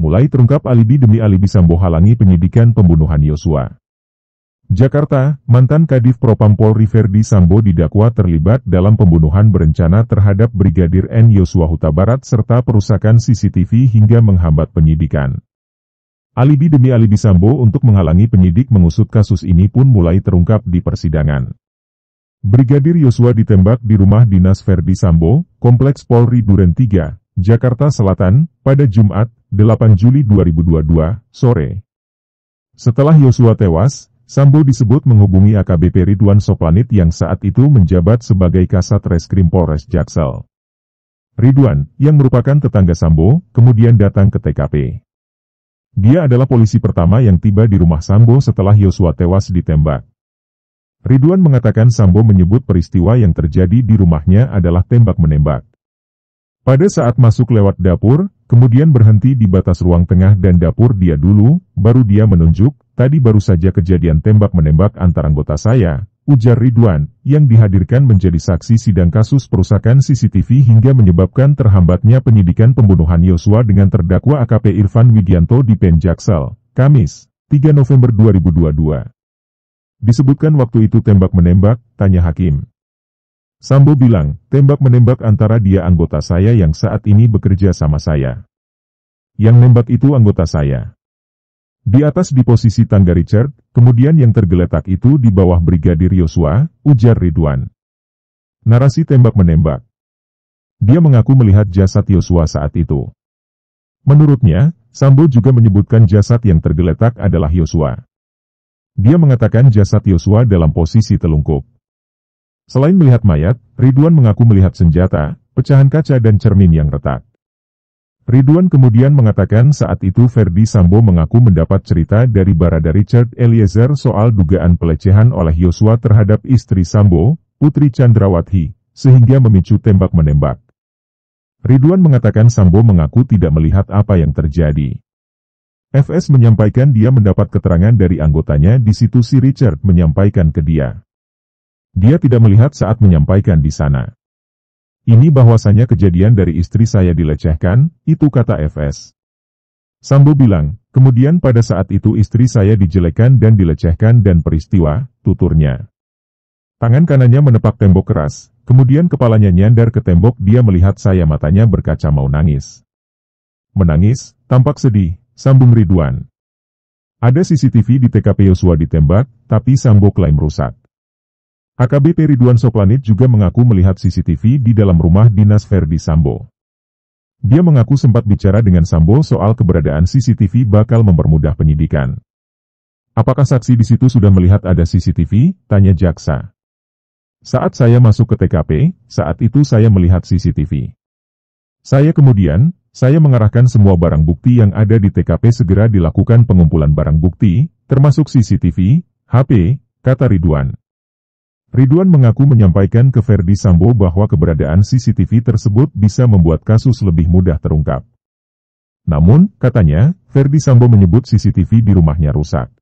Mulai terungkap alibi demi alibi Sambo halangi penyidikan pembunuhan Yosua. Jakarta, mantan Kadif Propam Polri Ferdi Sambo didakwa terlibat dalam pembunuhan berencana terhadap Brigadir N Yosua Huta Barat serta perusakan CCTV hingga menghambat penyidikan. Alibi demi alibi Sambo untuk menghalangi penyidik mengusut kasus ini pun mulai terungkap di persidangan. Brigadir Yosua ditembak di rumah dinas Ferdi Sambo, Kompleks Polri Duren 3, Jakarta Selatan, pada Jumat, 8 Juli 2022, sore. Setelah Yosua tewas, Sambo disebut menghubungi AKBP Ridwan Soplanit yang saat itu menjabat sebagai Kasat Reskrim Polres Jaksel. Ridwan, yang merupakan tetangga Sambo, kemudian datang ke TKP. Dia adalah polisi pertama yang tiba di rumah Sambo setelah Yosua tewas ditembak. Ridwan mengatakan Sambo menyebut peristiwa yang terjadi di rumahnya adalah tembak-menembak. Pada saat masuk lewat dapur, kemudian berhenti di batas ruang tengah dan dapur dia dulu, baru dia menunjuk, tadi baru saja kejadian tembak-menembak antar anggota saya, ujar Ridwan, yang dihadirkan menjadi saksi sidang kasus perusakan CCTV hingga menyebabkan terhambatnya penyidikan pembunuhan Yosua dengan terdakwa AKP Irfan Widianto di Pen Jaksel, Kamis, 3 November 2022. Disebutkan waktu itu tembak-menembak, tanya hakim. Sambo bilang, tembak-menembak antara dia anggota saya yang saat ini bekerja sama saya. Yang nembak itu anggota saya. Di atas di posisi tangga Richard, kemudian yang tergeletak itu di bawah Brigadir Yosua, ujar Ridwan. Narasi tembak-menembak. Dia mengaku melihat jasad Yosua saat itu. Menurutnya, Sambo juga menyebutkan jasad yang tergeletak adalah Yosua. Dia mengatakan jasad Yosua dalam posisi telungkup. Selain melihat mayat, Ridwan mengaku melihat senjata, pecahan kaca dan cermin yang retak. Ridwan kemudian mengatakan saat itu Ferdi Sambo mengaku mendapat cerita dari Barada Richard Eliezer soal dugaan pelecehan oleh Yosua terhadap istri Sambo, Putri Chandrawati, sehingga memicu tembak-menembak. Ridwan mengatakan Sambo mengaku tidak melihat apa yang terjadi. FS menyampaikan dia mendapat keterangan dari anggotanya di situ si Richard menyampaikan ke dia. Dia tidak melihat saat menyampaikan di sana. Ini bahwasanya kejadian dari istri saya dilecehkan, itu kata FS. Sambo bilang, kemudian pada saat itu istri saya dijelekkan dan dilecehkan dan peristiwa, tuturnya. Tangan kanannya menepak tembok keras, kemudian kepalanya nyandar ke tembok dia melihat saya matanya berkaca mau nangis. Menangis, tampak sedih, sambung Ridwan. Ada CCTV di TKP Yosua ditembak, tapi Sambo klaim rusak. AKBP Ridwan Soplanit juga mengaku melihat CCTV di dalam rumah dinas Ferdi Sambo. Dia mengaku sempat bicara dengan Sambo soal keberadaan CCTV bakal mempermudah penyidikan. Apakah saksi di situ sudah melihat ada CCTV? Tanya jaksa. Saat saya masuk ke TKP, saat itu saya melihat CCTV. Saya mengarahkan semua barang bukti yang ada di TKP segera dilakukan pengumpulan barang bukti, termasuk CCTV, HP, kata Ridwan. Ridwan mengaku menyampaikan ke Ferdi Sambo bahwa keberadaan CCTV tersebut bisa membuat kasus lebih mudah terungkap. Namun, katanya, Ferdi Sambo menyebut CCTV di rumahnya rusak.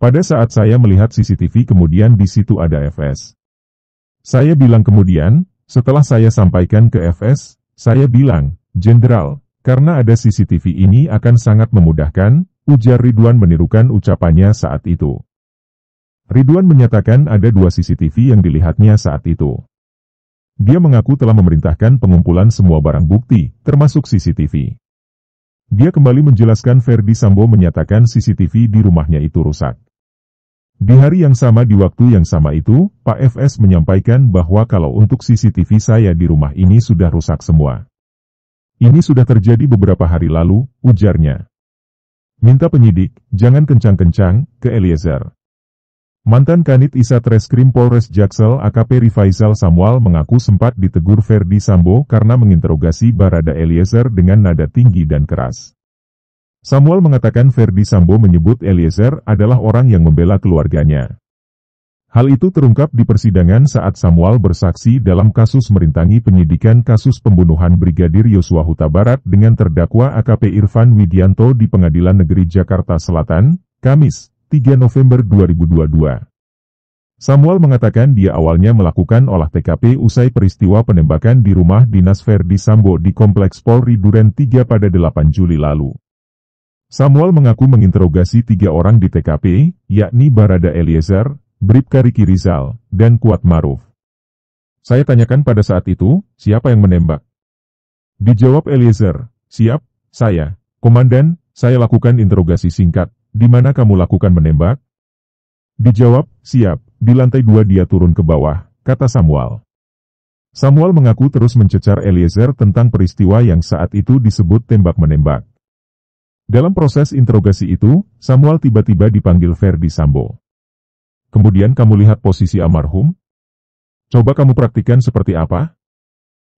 Pada saat saya melihat CCTV kemudian di situ ada FS. Saya bilang kemudian, setelah saya sampaikan ke FS, saya bilang, Jenderal, karena ada CCTV ini akan sangat memudahkan, ujar Ridwan menirukan ucapannya saat itu. Ridwan menyatakan ada 2 CCTV yang dilihatnya saat itu. Dia mengaku telah memerintahkan pengumpulan semua barang bukti, termasuk CCTV. Dia kembali menjelaskan Ferdi Sambo menyatakan CCTV di rumahnya itu rusak. Di hari yang sama di waktu yang sama itu, Pak FS menyampaikan bahwa kalau untuk CCTV saya di rumah ini sudah rusak semua. Ini sudah terjadi beberapa hari lalu, ujarnya. Minta penyidik, jangan kencang-kencang, ke Eliezer. Mantan Kanit Isat Reskrim Polres Jaksel AKP Rifaizal Samuel mengaku sempat ditegur Ferdi Sambo karena menginterogasi Barada Eliezer dengan nada tinggi dan keras. Samuel mengatakan Ferdi Sambo menyebut Eliezer adalah orang yang membela keluarganya. Hal itu terungkap di persidangan saat Samuel bersaksi dalam kasus merintangi penyidikan kasus pembunuhan Brigadir Yosua Huta Barat dengan terdakwa AKP Irfan Widianto di Pengadilan Negeri Jakarta Selatan, Kamis, 3 November 2022. Samuel mengatakan dia awalnya melakukan olah TKP usai peristiwa penembakan di rumah dinas Verdi Sambo di Kompleks Polri Duren 3 pada 8 Juli lalu. Samuel mengaku menginterogasi 3 orang di TKP, yakni Barada Eliezer, Bribka Riki Rizal, dan Kuat Maruf. Saya tanyakan pada saat itu, siapa yang menembak? Dijawab Eliezer, siap, saya. Komandan, saya lakukan interogasi singkat, di mana kamu lakukan menembak? Dijawab, siap, di lantai 2 dia turun ke bawah, kata Samuel. Samuel mengaku terus mencecar Eliezer tentang peristiwa yang saat itu disebut tembak-menembak. Dalam proses interogasi itu, Samuel tiba-tiba dipanggil Verdi Sambo. Kemudian kamu lihat posisi almarhum? Coba kamu praktikkan seperti apa?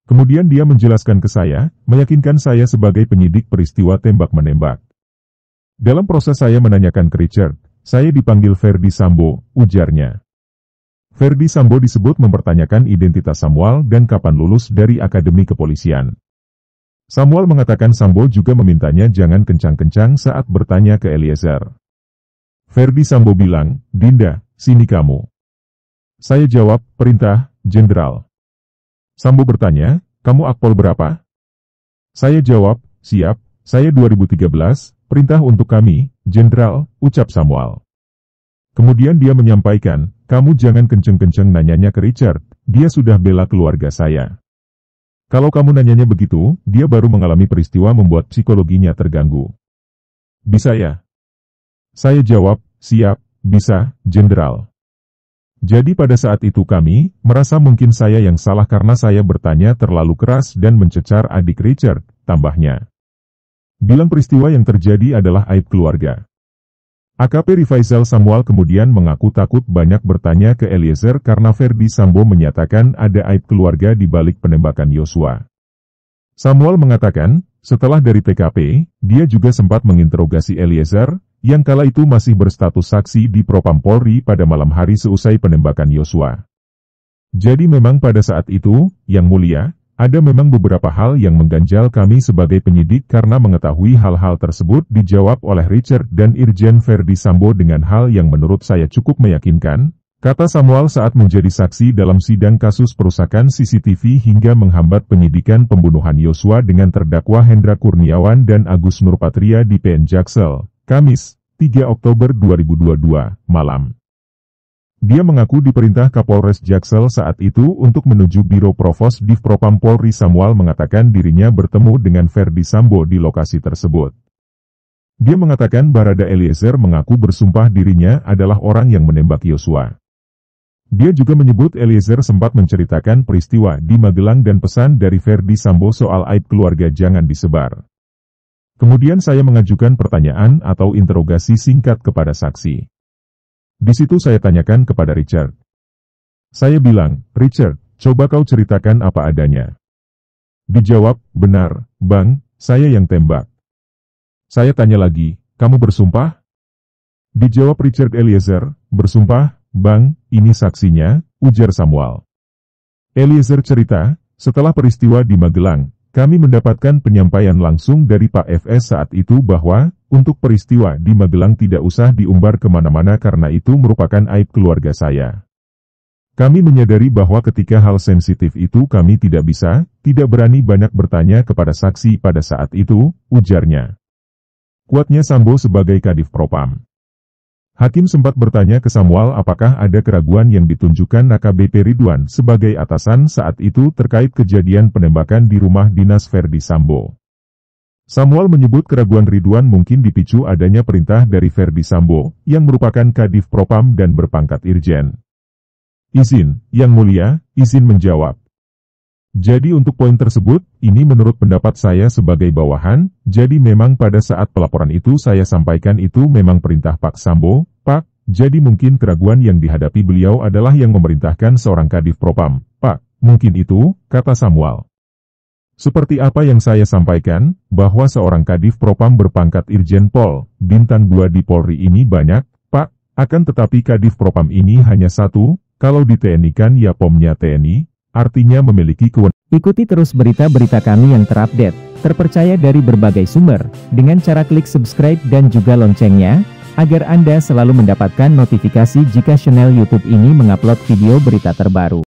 Kemudian dia menjelaskan ke saya, meyakinkan saya sebagai penyidik peristiwa tembak-menembak. Dalam proses saya menanyakan ke Richard, saya dipanggil Verdi Sambo, ujarnya. Verdi Sambo disebut mempertanyakan identitas Samuel dan kapan lulus dari Akademi Kepolisian. Samuel mengatakan Sambo juga memintanya jangan kencang-kencang saat bertanya ke Eliezer. Verdi Sambo bilang, Dinda, sini kamu. Saya jawab, perintah, Jenderal. Sambo bertanya, kamu akpol berapa? Saya jawab, siap, saya 2013, perintah untuk kami, Jenderal, ucap Samuel. Kemudian dia menyampaikan, kamu jangan kenceng-kenceng nanyanya ke Richard, dia sudah bela keluarga saya. Kalau kamu nanyanya begitu, dia baru mengalami peristiwa membuat psikologinya terganggu. Bisa ya? Saya jawab, siap, bisa, Jenderal. Jadi pada saat itu kami, merasa mungkin saya yang salah karena saya bertanya terlalu keras dan mencecar adik Richard, tambahnya. Bilang peristiwa yang terjadi adalah aib keluarga. AKP Rifaisal Samuel kemudian mengaku takut banyak bertanya ke Eliezer karena Verdi Sambo menyatakan ada aib keluarga di balik penembakan Yosua. Samuel mengatakan, setelah dari TKP, dia juga sempat menginterogasi Eliezer, yang kala itu masih berstatus saksi di Propam Polri pada malam hari seusai penembakan Yosua. Jadi memang pada saat itu, Yang Mulia, ada memang beberapa hal yang mengganjal kami sebagai penyidik karena mengetahui hal-hal tersebut dijawab oleh Richard dan Irjen Verdi Sambo dengan hal yang menurut saya cukup meyakinkan, kata Samuel saat menjadi saksi dalam sidang kasus perusakan CCTV hingga menghambat penyidikan pembunuhan Yosua dengan terdakwa Hendra Kurniawan dan Agus Nurpatria di PN Jaksel, Kamis, 3 Oktober 2022, malam. Dia mengaku diperintah Kapolres Jaksel saat itu untuk menuju Biro Provos Div Propam Polri. Samuel mengatakan dirinya bertemu dengan Verdi Sambo di lokasi tersebut. Dia mengatakan Barada Eliezer mengaku bersumpah dirinya adalah orang yang menembak Yosua. Dia juga menyebut Eliezer sempat menceritakan peristiwa di Magelang dan pesan dari Verdi Sambo soal aib keluarga jangan disebar. Kemudian saya mengajukan pertanyaan atau interogasi singkat kepada saksi. Di situ saya tanyakan kepada Richard. Saya bilang, Richard, coba kau ceritakan apa adanya. Dijawab, benar, Bang, saya yang tembak. Saya tanya lagi, kamu bersumpah? Dijawab Richard Eliezer, bersumpah, Bang, ini saksinya, ujar Samuel. Eliezer cerita, setelah peristiwa di Magelang, kami mendapatkan penyampaian langsung dari Pak FS saat itu bahwa, untuk peristiwa di Magelang tidak usah diumbar kemana-mana karena itu merupakan aib keluarga saya. Kami menyadari bahwa ketika hal sensitif itu kami tidak berani banyak bertanya kepada saksi pada saat itu, ujarnya. Kuatnya Sambo sebagai Kadif Propam. Hakim sempat bertanya ke Samuel apakah ada keraguan yang ditunjukkan AKBP Ridwan sebagai atasan saat itu terkait kejadian penembakan di rumah dinas Verdi Sambo. Samuel menyebut keraguan Ridwan mungkin dipicu adanya perintah dari Verdi Sambo, yang merupakan Kadif Propam dan berpangkat Irjen. Izin, Yang Mulia, izin menjawab. Jadi untuk poin tersebut, ini menurut pendapat saya sebagai bawahan, jadi memang pada saat pelaporan itu saya sampaikan itu memang perintah Pak Sambo, Pak, jadi mungkin keraguan yang dihadapi beliau adalah yang memerintahkan seorang Kadif Propam, Pak, mungkin itu, kata Samuel. Seperti apa yang saya sampaikan, bahwa seorang Kadif Propam berpangkat Irjen Pol, bintang 2 di Polri ini banyak, Pak, akan tetapi Kadif Propam ini hanya satu, kalau di TNI kan ya Pomnya TNI, artinya memiliki kewenangan. Ikuti terus berita-berita kami yang terupdate, terpercaya dari berbagai sumber, dengan cara klik subscribe dan juga loncengnya, agar Anda selalu mendapatkan notifikasi jika channel YouTube ini mengupload video berita terbaru.